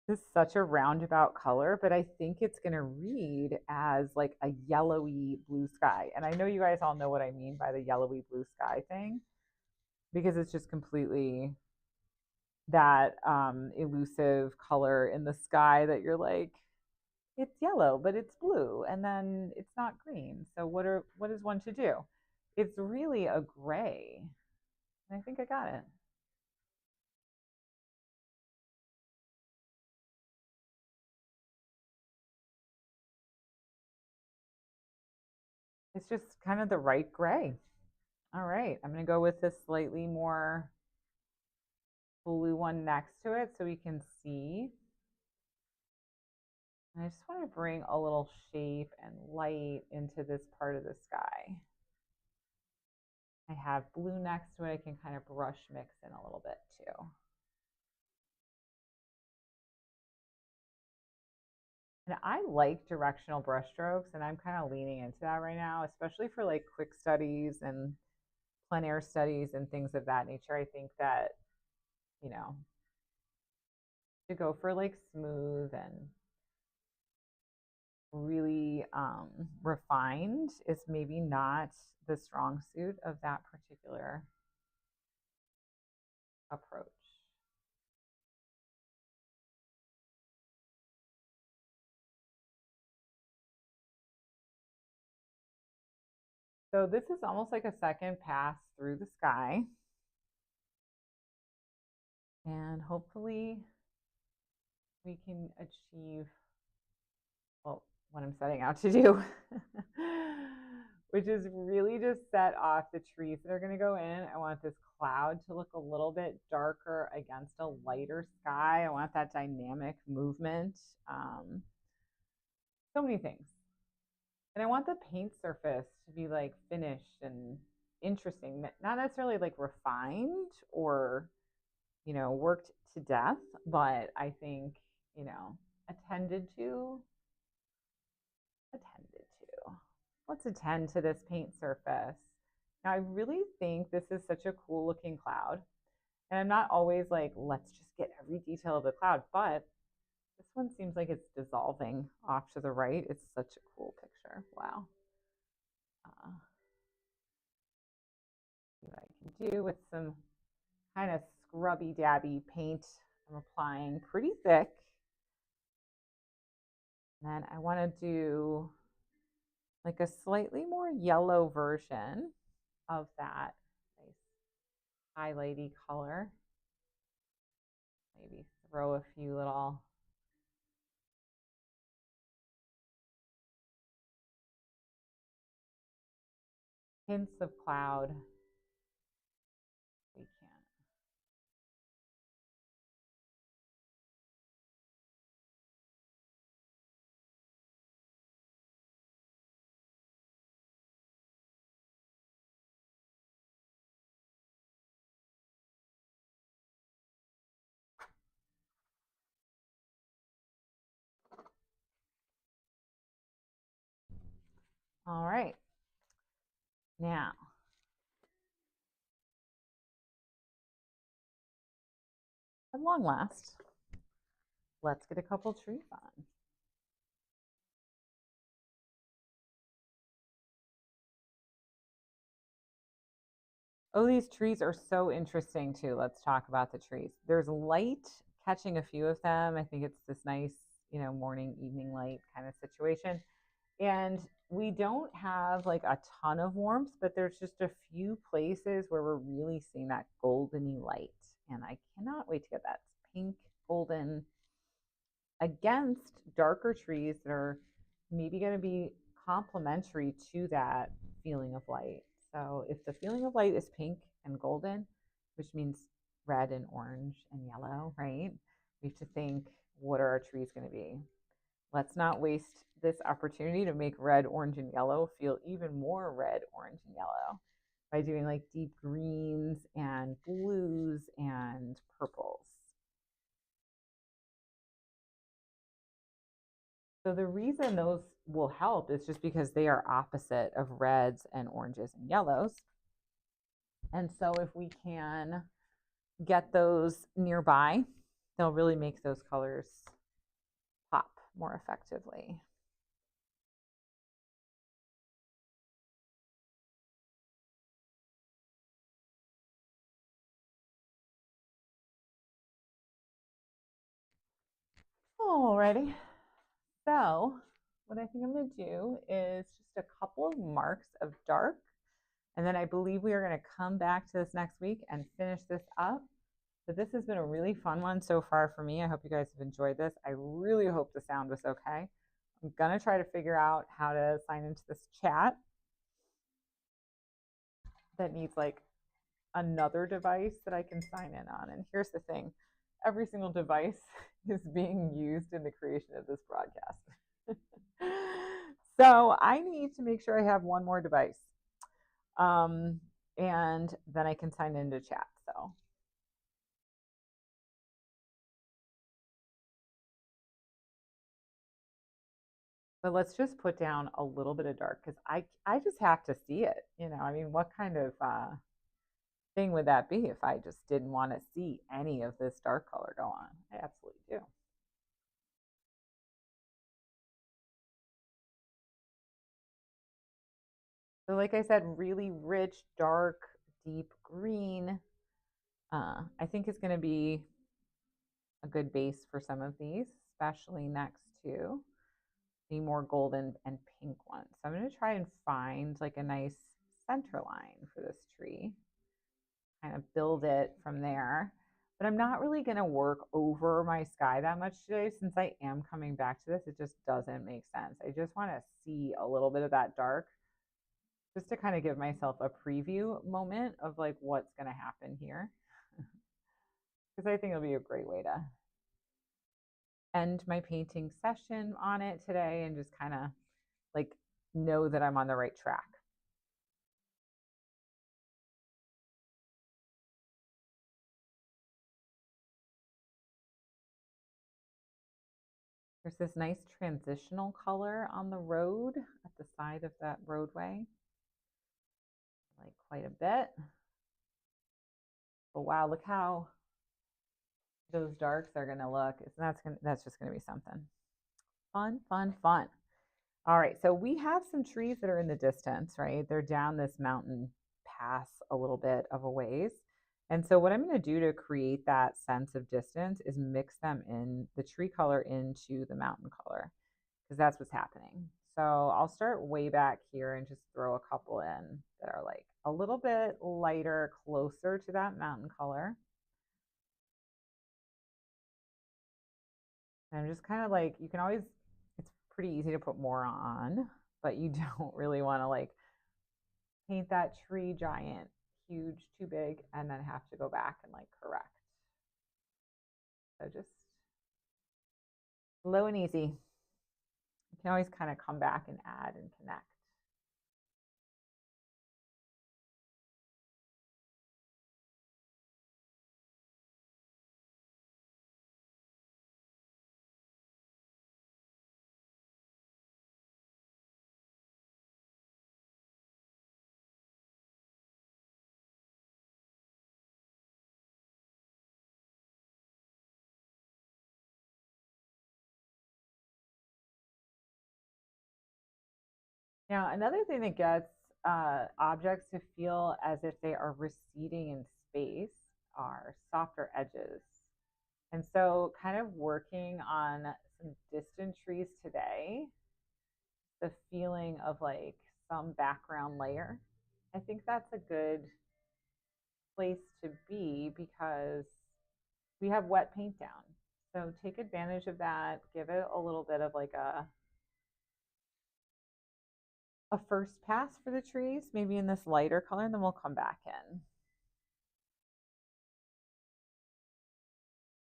This is such a roundabout color, but I think it's going to read as like a yellowy blue sky. And I know you guys all know what I mean by the yellowy blue sky thing because it's just completely that elusive color in the sky that you're like, it's yellow, but it's blue, and then it's not green. So what is one to do? It's really a gray. And I think I got it. It's just kind of the right gray. All right, I'm going to go with this slightly more blue one next to it so we can see. And I just want to bring a little shape and light into this part of the sky. I have blue next to it. I can kind of brush mix in a little bit too. And I like directional brush strokes, and I'm kind of leaning into that right now, especially for like quick studies and plein air studies and things of that nature. I think that, you know, to go for like smooth and really refined is maybe not the strong suit of that particular approach. So this is almost like a second pass through the sky. And hopefully we can achieve, well, what I'm setting out to do, which is really just set off the trees that are going to go in. I want this cloud to look a little bit darker against a lighter sky. I want that dynamic movement. So many things. And I want the paint surface to be like finished and interesting, not necessarily like refined or, worked to death, but I think, attended to. Attended to. Let's attend to this paint surface. Now, I really think this is such a cool looking cloud. And I'm not always like, let's just get every detail of the cloud, but this one seems like it's dissolving off to the right. It's such a cool picture. Wow. See what I can do with some kind of scrubby dabby paint I'm applying pretty thick. And then I want to do like a slightly more yellow version of that nice highlighty color. Maybe throw a few little hints of cloud. We can. All right. Now, at long last, let's get a couple trees on. Oh, these trees are so interesting too. Let's talk about the trees. There's light catching a few of them. I think it's this nice, morning, evening light kind of situation. And we don't have like a ton of warmth, but there's just a few places where we're really seeing that goldeny light. And I cannot wait to get that pink, golden against darker trees that are maybe going to be complementary to that feeling of light. So if the feeling of light is pink and golden, which means red and orange and yellow, right? We have to think, what are our trees going to be? Let's not waste this opportunity to make red, orange, and yellow feel even more red, orange, and yellow by doing like deep greens and blues and purples. So the reason those will help is just because they are opposite of reds and oranges and yellows. And so if we can get those nearby, they'll really make those colors pop more effectively. Alrighty. So what I think I'm going to do is just a couple of marks of dark. And then I believe we are going to come back to this next week and finish this up. But this has been a really fun one so far for me. I hope you guys have enjoyed this. I really hope the sound was okay. I'm going to try to figure out how to sign into this chat that needs like another device that I can sign in on. And here's the thing. every single device is being used in the creation of this broadcast. So I need to make sure I have one more device. Um, and then I can sign into chat. So but let's just put down a little bit of dark because I just have to see it. I mean, what kind of thing would that be if I just didn't want to see any of this dark color go on? I absolutely do. So like I said, really rich, dark, deep green. I think is going to be a good base for some of these, especially next to the more golden and pink ones. So I'm going to try and find like a nice center line for this tree, kind of build it from there. But I'm not really going to work over my sky that much today since I am coming back to this. It just doesn't make sense. I just want to see a little bit of that dark just to kind of give myself a preview moment of like what's going to happen here. Because I think it'll be a great way to end my painting session on it today and just kind of like know that I'm on the right track. There's this nice transitional color on the road at the side of that roadway. I like quite a bit. But wow, look how those darks are gonna look. That's just gonna be something. Fun, fun, fun. All right, so we have some trees that are in the distance, right? They're down this mountain pass a little bit of a ways. And so what I'm going to do to create that sense of distance is mix them in the tree color into the mountain color because that's what's happening. So I'll start way back here and just throw a couple in that are like a little bit lighter, closer to that mountain color. And I'm just kind of like, you can always, it's pretty easy to put more on, but you don't really want to like paint that tree giant huge, too big, and then have to go back and like correct. So just low and easy. You can always kind of come back and add and connect. Now, another thing that gets objects to feel as if they are receding in space are softer edges. And so, kind of working on some distant trees today, the feeling of like some background layer. I think that's a good place to be because we have wet paint down. So take advantage of that. Give it a little bit of like a first pass for the trees, maybe in this lighter color, and then we'll come back in.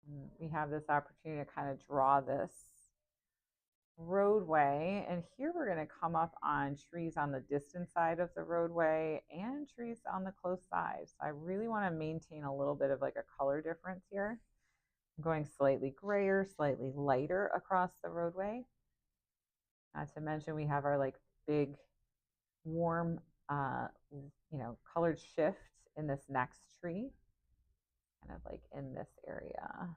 And we have this opportunity to kind of draw this roadway. And here we're going to come up on trees on the distant side of the roadway and trees on the close side. So I really want to maintain a little bit of like a color difference here. I'm going slightly grayer, slightly lighter across the roadway. Not to mention we have our like big warm colored shift in this next tree, kind of like in this area.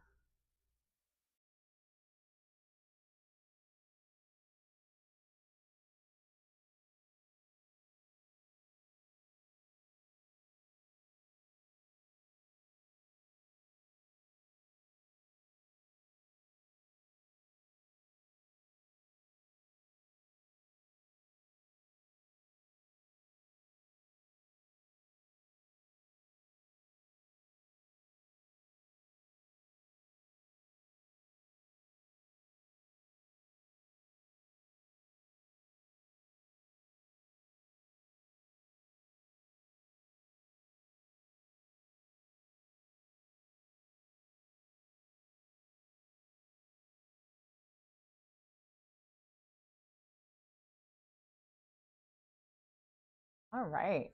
All right.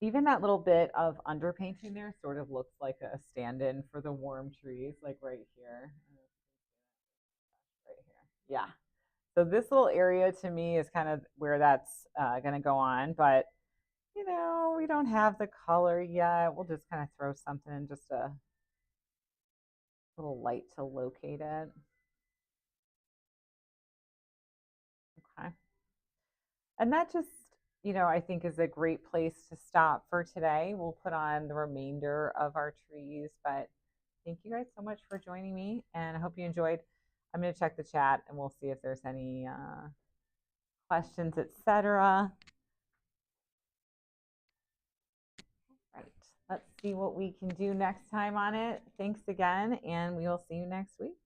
Even that little bit of underpainting there sort of looks like a stand-in for the warm trees, like right here. Right here. Yeah. So this little area to me is kind of where that's going to go on, but we don't have the color yet. We'll just kind of throw something in, just a little light to locate it. Okay. And that just, I think is a great place to stop for today. We'll put on the remainder of our trees, but thank you guys so much for joining me, and I hope you enjoyed. I'm going to check the chat and we'll see if there's any questions, etc. Right. Let's see what we can do next time on it. Thanks again, and we will see you next week.